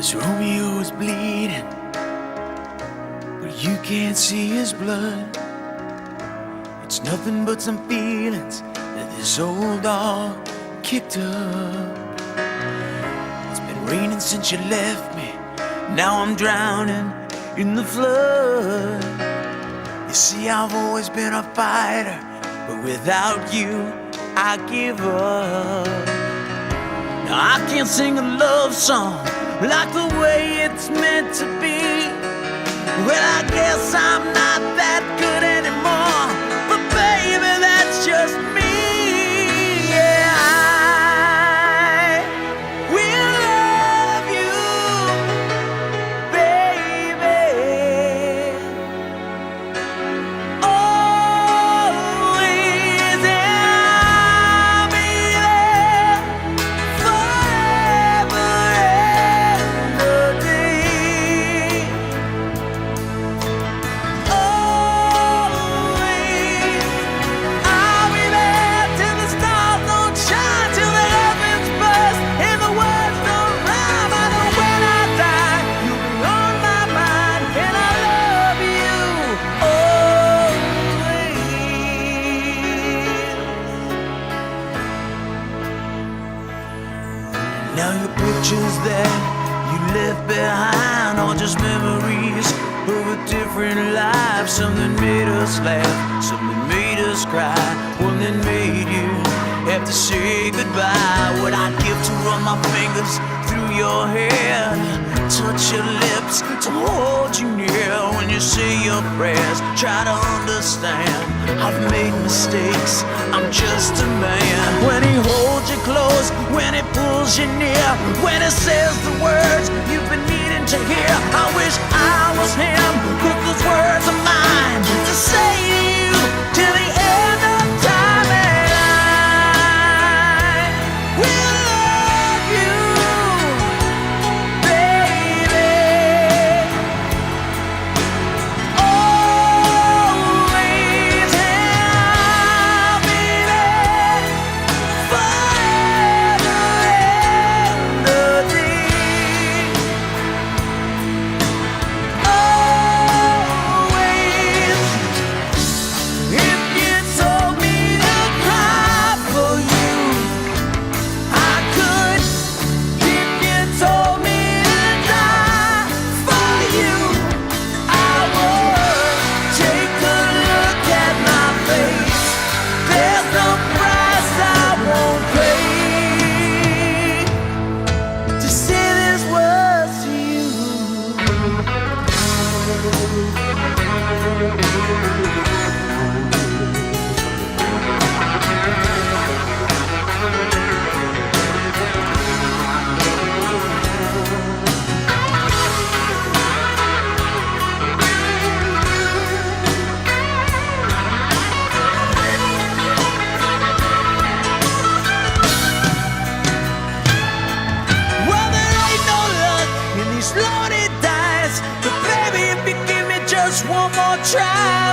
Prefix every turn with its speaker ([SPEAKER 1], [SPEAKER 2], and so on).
[SPEAKER 1] This Romeo is bleeding, but you can't see his blood. It's nothing but some feelings that this old dog kicked up. It's been raining since you left me, now I'm drowning in the flood. You see, I've always been a fighter, but without you, I give up. Now I can't sing a love song like the way it's meant to be. Well, I guess I'm not that good anymore, but baby, that's just me. Yeah, I will love you, baby, always, and I'll be there forever and a day. Always, I'll be there till the stars don't shine, till the heavens burst and the words don't rhyme. I know when I die, you'll be on my mind, and I love you always. Now your pictures that you left behind are just memories of a different life. Something made us laugh, something made us cry, one that made you have to say goodbye. What I'd give to run my fingers through your hair, touch your lips, to hold you near when you say your prayers. Try to understand, I've made mistakes, I'm just a man. When he holds you close, when he pulls you near, when he says the words you've been needing to hear. I wish I was him, but those words are mine to say to you till the end of time. And I will love you, baby, always, and I'll be there forever and a day. Always, if you told me to cry for you, I could. If you told me to die for you, I would. Take a look at my face, there's no price I won't pay to say these words to you. Well, there ain't no luck in these loaded dice, but baby, if you give me just one more try,